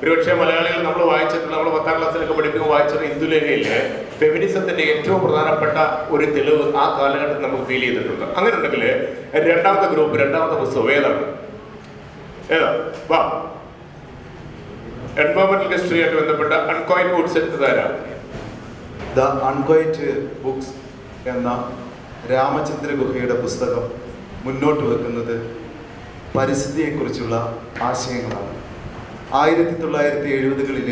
ഒരുപക്ഷെ മലയാളികൾ നമ്മൾ വായിച്ചിട്ടുള്ള, നമ്മൾ 10ാം ക്ലാസ്സിലൊക്കെ പഠിക്കുമ്പോൾ വായിച്ചിട്ടുള്ള ഇന്ദുലേഖയിലെ ഫെമിനിസത്തിന്റെ ഏറ്റവും പ്രധാനപ്പെട്ട ഒരു തെളിവ് ആ കാലഘട്ടത്തിൽ നമുക്ക് ഫീൽ ചെയ്തിട്ടുണ്ട്. അങ്ങനെ ഉണ്ടെങ്കിൽ രണ്ടാമത്തെ ഗ്രൂപ്പ്, രണ്ടാമത്തെ പുസ്തകം ഏതാണ്? വാ, എൻവയോൺമെന്റൽ ഹിസ്റ്ററിയായിട്ട് ബന്ധപ്പെട്ട അൺകോയിൻഡ് വുഡ്സ് എടുത്തതാരാ? ദ അൺകോയിൻഡ് ബുക്സ് എന്ന രാമചന്ദ്ര ഗുഹയുടെ പുസ്തകം മുന്നോട്ട് വെക്കുന്നത് പരിസ്ഥിതിയെക്കുറിച്ചുള്ള ആശയങ്ങളാണ്. 1970കളിൽ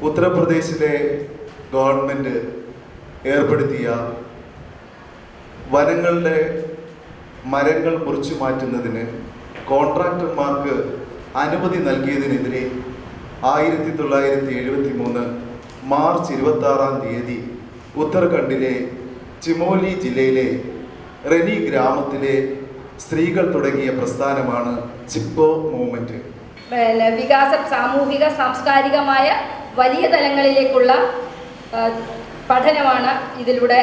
ഉത്തർപ്രദേശിലെ ഗവൺമെൻറ് ഏർപ്പെടുത്തിയ വനങ്ങളുടെ മരങ്ങൾ മുറിച്ചു മാറ്റുന്നതിന് കോൺട്രാക്ടർമാർക്ക് അനുമതി നൽകിയതിനെതിരെ 1973 മാർച്ച് 26 ഉത്തരാഖണ്ഡിലെ ചിമോലി ജില്ലയിലെ റെനി ഗ്രാമത്തിലെ സ്ത്രീകൾ തുടങ്ങിയ പ്രസ്ഥാനമാണ് ചിപ്കോ മൂവ്മെന്റ്. സാമൂഹിക സാംസ്കാരികമായ വലിയ തലങ്ങളിലേക്കുള്ള പഠനമാണ് ഇതിലൂടെ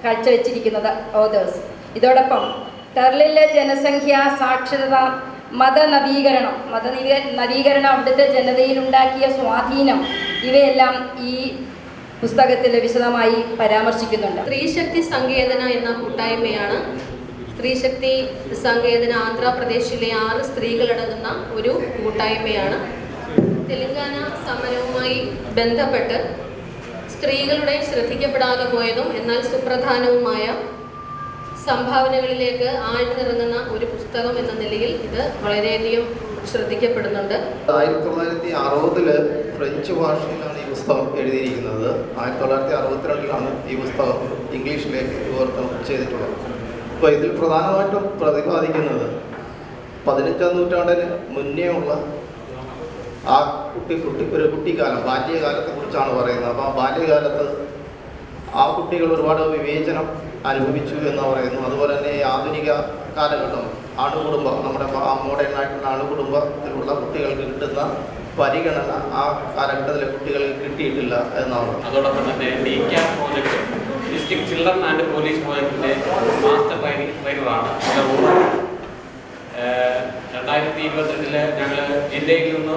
കാഴ്ചവെച്ചിരിക്കുന്നത് ഓതേഴ്സ്. ഇതോടൊപ്പം കേരളത്തിലെ ജനസംഖ്യ, സാക്ഷരത, മതനവീകരണം അവിടുത്തെ ജനതയിലുണ്ടാക്കിയ സ്വാധീനം, ഇവയെല്ലാം ഈ പുസ്തകത്തിൽ വിശദമായി പരാമർശിക്കുന്നുണ്ട്. സ്ത്രീശക്തി സങ്കേതന എന്ന കൂട്ടായ്മയാണ്. സ്ത്രീശക്തി സങ്കേതന ആന്ധ്രാപ്രദേശിലെ 6 സ്ത്രീകളടങ്ങുന്ന ഒരു കൂട്ടായ്മയാണ്. തെലങ്കാന സമരവുമായി ബന്ധപ്പെട്ട് സ്ത്രീകളുടെ ശ്രദ്ധിക്കപ്പെടാതെ പോയതും എന്നാൽ സുപ്രധാനവുമായ സംഭാവനകളിലേക്ക് ആഴ്ന്നിറങ്ങുന്ന ഒരു പുസ്തകം എന്ന നിലയിൽ ഇത് വളരെയധികം ശ്രദ്ധിക്കപ്പെടുന്നുണ്ട്. 1960 ഫ്രഞ്ച് ഭാഷയിലാണ് ഈ പുസ്തകം എഴുതിയിരിക്കുന്നത്. 1962 ഈ പുസ്തകം ഇംഗ്ലീഷിലേക്ക് വിവർത്തനം ചെയ്തിട്ടുള്ളത്. അപ്പോൾ ഇതിൽ പ്രധാനമായിട്ടും പ്രതിപാദിക്കുന്നത് 15ാം നൂറ്റാണ്ടിന് മുന്നേ ഉള്ള ആ ഒരു കുട്ടിക്കാലം, ബാല്യകാലത്തെക്കുറിച്ചാണ് പറയുന്നത്. അപ്പോൾ ആ ബാല്യകാലത്ത് ആ കുട്ടികൾ ഒരുപാട് വിവേചനം അനുഭവിച്ചു എന്ന് പറയുന്നു. അതുപോലെ തന്നെ ആധുനിക കാലഘട്ടം അണുകുടുംബം, നമ്മുടെ മോഡേൺ ആയിട്ടുള്ള അണുകുടുംബത്തിലുള്ള കുട്ടികൾക്ക് കിട്ടുന്ന പരിഗണന ആ കാലഘട്ടത്തിലെ കുട്ടികൾക്ക് കിട്ടിയിട്ടില്ല എന്നാണ്. അതോടൊപ്പം തന്നെ ഡിസ്ട്രിക്ട് ചിൽഡ്രൻ ആൻഡ് പോലീസ് പ്രോജക്റ്റിൻ്റെ മാസ്റ്റർ ട്രെയിനറാണ്. 2022 ഞങ്ങൾ ജില്ലയിൽ നിന്ന്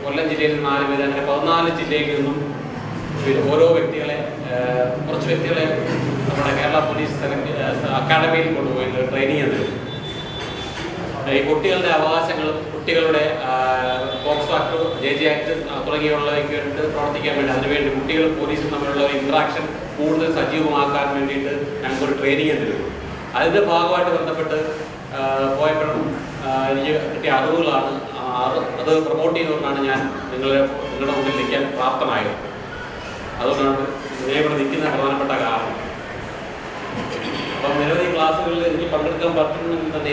കൊല്ലം ജില്ലയിൽ നിന്ന് 4 പേര്, അങ്ങനെ 14 ജില്ലയിൽ നിന്നും ഓരോ വ്യക്തികളെ, കുറച്ച് വ്യക്തികളെ നമ്മുടെ കേരള പോലീസ് അക്കാഡമിയിൽ കൊണ്ടുപോയി ട്രെയിനിങ് നൽകും. ഈ കുട്ടികളുടെ അവകാശങ്ങളും കുട്ടികളുടെ പോക്സോ ആക്ട്, JJ ആക്ട് തുടങ്ങിയുള്ളവയ്ക്ക് വേണ്ടി പ്രവർത്തിക്കാൻ വേണ്ടി, അതിനുവേണ്ടി കുട്ടികളും പോലീസും തമ്മിലുള്ള ഒരു ഇൻട്രാക്ഷൻ കൂടുതൽ സജീവമാക്കാൻ വേണ്ടിയിട്ട് ഞങ്ങൾക്കൊരു ട്രെയിനിങ് നൽകും. അതിൻ്റെ ഭാഗമായിട്ട് ബന്ധപ്പെട്ട് പോയപ്പോഴും എനിക്ക് കിട്ടിയ അറിവുകളാണ്, അത് പ്രൊമോട്ട് ചെയ്തുകൊണ്ടാണ് ഞാൻ നിങ്ങളുടെ മുന്നിൽ നിൽക്കാൻ പ്രാപ്തമായത്. അതുകൊണ്ടാണ് ഇവിടെ നിൽക്കുന്ന പ്രധാനപ്പെട്ട കാരണം. അപ്പം നിരവധി ക്ലാസ്സുകളിൽ എനിക്ക് പങ്കെടുക്കാൻ പറ്റുമെങ്കിൽ തന്നെ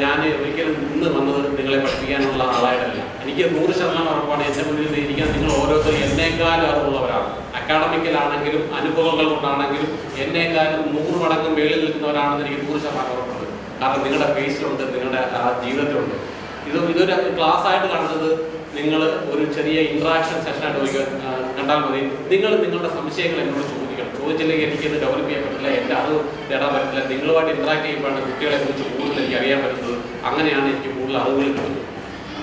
ഞാൻ ഒരിക്കലും ഇന്ന് വന്നത് നിങ്ങളെ പഠിപ്പിക്കാനുള്ള ആളായിട്ടല്ല. എനിക്ക് 100% ഉറപ്പാണ് എൻ്റെ മുന്നിൽ ഇരിക്കാൻ നിങ്ങൾ ഓരോരുത്തരും എന്നേക്കാളും അറിവുള്ളവരാണ്. അക്കാഡമിക്കലാണെങ്കിലും അനുഭവങ്ങൾ കൊണ്ടാണെങ്കിലും എന്നേക്കാളും 100 മടങ്ങ് മേളിൽ നിൽക്കുന്നവരാണെന്ന് എനിക്ക് 100% ഉറപ്പുണ്ട്. കാരണം നിങ്ങളുടെ ഫേസിലുണ്ട്, നിങ്ങളുടെ ആ ജീവിതത്തിലുണ്ട്. ഇതൊരു ക്ലാസ് ആയിട്ട് കാണുന്നത് നിങ്ങൾ ഒരു ചെറിയ ഇൻട്രാക്ഷൻ സെഷനായിട്ട് കണ്ടാൽ മതി. നിങ്ങളുടെ സംശയങ്ങൾ എന്നോട് ചോദിക്കണം. ചോദിച്ചില്ലെങ്കിൽ എനിക്കത് ഡെവലപ്പ് ചെയ്യാൻ പറ്റില്ല, എൻ്റെ അറിവ് നേടാൻ പറ്റില്ല. നിങ്ങളുമായിട്ട് ഇൻട്രാക്ട് ചെയ്യുമ്പോഴാണ് കുട്ടികളെ കുറിച്ച് കൂടുതൽ എനിക്ക് അറിയാൻ പറ്റുന്നത്. അങ്ങനെയാണ് എനിക്ക് കൂടുതൽ അറിവുകൾ കിട്ടുന്നത്.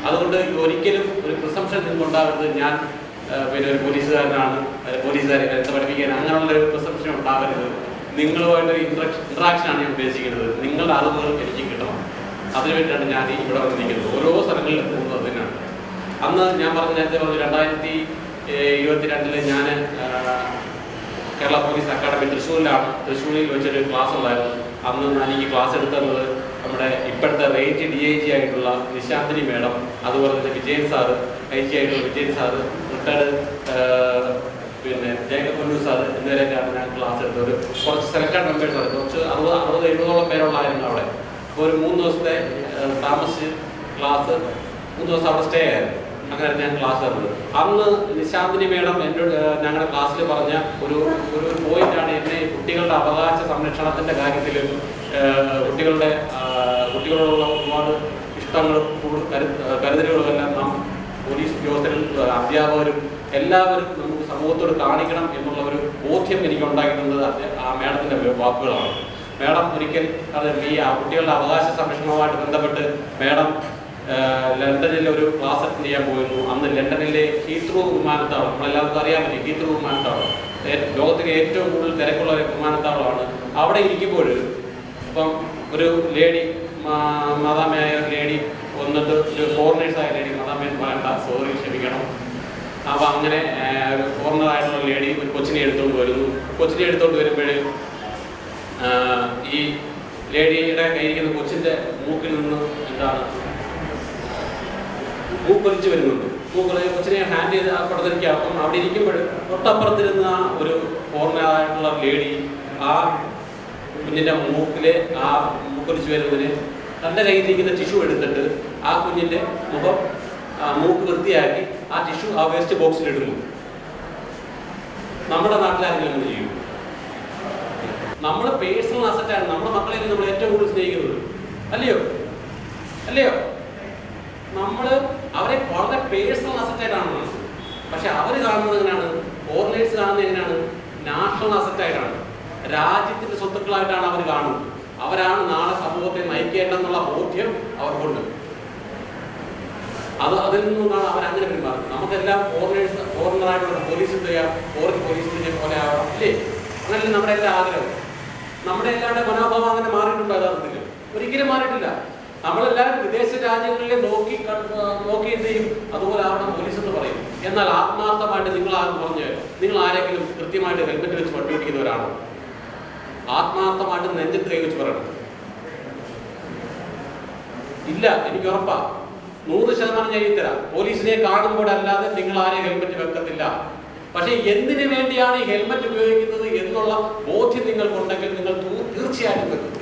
അതുകൊണ്ട് ഒരിക്കലും ഒരു പ്രിസംഷൻ നിങ്ങൾക്കുണ്ടാകരുത്, ഞാൻ ഒരു പോലീസുകാരനാണ്, പോലീസുകാരെ പഠിപ്പിക്കാൻ, അങ്ങനെയുള്ള ഒരു പ്രിസംഷൻ ഉണ്ടാകരുത്. നിങ്ങളുമായിട്ടൊരു ഇൻട്രാക്ഷനാണ് ഞാൻ ഉദ്ദേശിക്കുന്നത്. നിങ്ങളുടെ അറിവുകൾ എനിക്ക് കിട്ടണം. അതിനുവേണ്ടിയാണ് ഞാൻ ഇവിടെ വന്നിരിക്കുന്നത്. ഓരോ സ്ഥലങ്ങളിൽ പോകുന്നത് അതിനാണ്. അന്ന് ഞാൻ നേരത്തെ പറഞ്ഞു 2022 ഞാൻ കേരള പോലീസ് അക്കാഡമി തൃശ്ശൂരിൽ വെച്ചൊരു ക്ലാസ് ഉണ്ടായിരുന്നു. അന്ന് എനിക്ക് ക്ലാസ് എടുത്തത് നമ്മുടെ ഇപ്പോഴത്തെ റേഞ്ച് DIG ആയിട്ടുള്ള നിശാന്തിനി മേഡം, അതുപോലെ തന്നെ വിജയൻ സാറ്, IG ആയിട്ടുള്ള വിജയൻ സാറ്, റിട്ടയർഡ് ജേക്കബ് പൊന്നു സാറ് എന്നിവരൊക്കെയാണ് ഞാൻ ക്ലാസ് എടുത്തത്. കുറച്ച് സെലക്റ്റഡ് മെമ്പേഴ്സാണ്, കുറച്ച് 60-70 പേരുള്ളായിരുന്നു അവിടെ. അപ്പോൾ ഒരു 3 ദിവസത്തെ താമസിച്ച് ക്ലാസ് 3 ദിവസം അവിടെ സ്റ്റേ ആയിരുന്നു. അങ്ങനെ ഞാൻ ക്ലാസ് തന്നത്. അന്ന് നിശാന്തിനി മേഡം ഞങ്ങളുടെ ക്ലാസ്സിൽ പറഞ്ഞ ഒരു പോയിന്റാണ് എന്നെ കുട്ടികളുടെ അവകാശ സംരക്ഷണത്തിൻ്റെ കാര്യത്തിൽ കുട്ടികളോടുള്ള ഒരുപാട് ഇഷ്ടങ്ങളും കരുതലുകളും എല്ലാം നാം പോലീസ് ഉദ്യോഗസ്ഥരും അധ്യാപകരും എല്ലാവരും നമുക്ക് സമൂഹത്തോട് കാണിക്കണം എന്നുള്ള ഒരു ബോധ്യം എനിക്ക് ഉണ്ടായിട്ടുള്ളത് ആ മേഡത്തിൻ്റെ വാക്കുകളാണ്. മേഡം ഒരിക്കൽ ഈ കുട്ടികളുടെ അവകാശ സംരക്ഷണവുമായിട്ട് ബന്ധപ്പെട്ട് മേഡം ലണ്ടനിലെ ഒരു ക്ലാസ് അറ്റൻഡ് ചെയ്യാൻ പോയിരുന്നു. അന്ന് ലണ്ടനിലെ ഹീത്രൂ വിമാനത്താവളം, നമ്മളെല്ലാവർക്കും അറിയാൻ പറ്റും ഹീത്രൂ വിമാനത്താവളം ലോകത്തിലെ ഏറ്റവും കൂടുതൽ തിരക്കുള്ള ഒരു വിമാനത്താവളമാണ്. അവിടെ ഇരിക്കുമ്പോൾ ഇപ്പം ഒരു ലേഡി, മദാമയായ ഒരു ലേഡി വന്നിട്ട്, ഒരു ഫോറിനേഴ്സായ ലേഡി, മദാമയെന്ന് പറയണ്ട, സോറി, ക്ഷമിക്കണം. അപ്പോൾ അങ്ങനെ ഒരു ഫോറിനറായിട്ടുള്ള ലേഡി ഒരു കൊച്ചിനെ എടുത്തുകൊണ്ട് വരുന്നു. കൊച്ചിനെ എടുത്തുകൊണ്ട് വരുമ്പോൾ ഈ ലേഡിയുടെ കയ്യിരിക്കുന്ന കൊച്ചിൻ്റെ മൂക്കിൽ നിന്ന് എന്താണ് മൂക്കൊലിച്ച് വരുന്നുണ്ട്. കൊച്ചിനെ ഹാൻഡ് ചെയ്ത് അപ്പുറത്തിരിക്കുക. അപ്പം അവിടെ ഇരിക്കുമ്പോൾ തൊട്ടപ്പുറത്തിരുന്ന ഒരു ഫോറിനറായിട്ടുള്ള ലേഡി ആ കുഞ്ഞിൻ്റെ മൂക്കിലെ ആ മൂക്കൊലിച്ച് വരുന്നതിന് തൻ്റെ കയ്യിലിരിക്കുന്ന ടിഷ്യൂ എടുത്തിട്ട് ആ കുഞ്ഞിൻ്റെ മുഖം മൂക്ക് വൃത്തിയാക്കി ആ ടിഷ്യൂ ആ വേസ്റ്റ് ബോക്സിലിടുന്നു. നമ്മുടെ നാട്ടിലാരെങ്കിലും അങ്ങനെ ചെയ്യും? നമ്മുടെ പേഴ്സണൽ അസറ്റാണ് നമ്മുടെ മക്കളെ നമ്മൾ ഏറ്റവും കൂടുതൽ സ്നേഹിക്കുന്നത്, അല്ലയോ? നമ്മൾ അവരെ വളരെ പേഴ്സണൽ അസറ്റായിട്ടാണ് കാണുന്നത്. പക്ഷെ അവർ കാണുന്നത് എങ്ങനെയാണ്? ഫോറിനേഴ്സ് കാണുന്നത് എങ്ങനെയാണ്? നാഷണൽ അസറ്റായിട്ടാണ്, രാജ്യത്തിന്റെ സ്വത്തുക്കളായിട്ടാണ് അവർ കാണുന്നത്. അവരാണ് നാളെ സമൂഹത്തെ നയിക്കേണ്ടെന്നുള്ള ബോധ്യം അവർക്കുണ്ട്. അതിൽ നിന്നാണ് അവരങ്ങനെ പെരുമാറുന്നത്. നമുക്കെല്ലാം ഫോറിനറായിട്ടുള്ള പോലീസിന്റെ ഫോറിൻ പോലീസിന്റെ പോലെ ആവണം, അല്ലേ? അങ്ങനല്ലേ നമ്മുടെ എല്ലാ ആഗ്രഹം. നമ്മുടെ എല്ലാവരുടെ മനോഭാവം അങ്ങനെ മാറിയിട്ടുണ്ടോ? യഥാർത്ഥത്തിൽ ഒരിക്കലും മാറിയിട്ടില്ല. നമ്മളെല്ലാവരും വിദേശ രാജ്യങ്ങളിലെ നോക്കി എന്ത് ചെയ്യും? അതുപോലെ ആവണം പോലീസ് എന്ന് പറയും. എന്നാൽ ആത്മാർത്ഥമായിട്ട് നിങ്ങൾ ആരും പറഞ്ഞ് നിങ്ങൾ ആരെങ്കിലും കൃത്യമായിട്ട് ഹെൽമെറ്റ് വെച്ച് വണ്ടി ഓടിക്കുന്നവരാണോ? ആത്മാർത്ഥമായിട്ട് നെഞ്ചത്ത് കൈ വെച്ച് പറയണം. ഇല്ല, എനിക്ക് ഉറപ്പാ, 100% ഞാൻ തരാം. പോലീസിനെ കാണുമ്പോൾ അല്ലാതെ നിങ്ങൾ ആരെയും ഹെൽമെറ്റ് വെക്കത്തില്ല. പക്ഷേ എന്തിനു വേണ്ടിയാണ് ഈ ഹെൽമെറ്റ് ഉപയോഗിക്കുന്നത് എന്നുള്ള ബോധ്യം നിങ്ങൾക്കുണ്ടെങ്കിൽ നിങ്ങൾ തീർച്ചയായിട്ടും വെക്കും.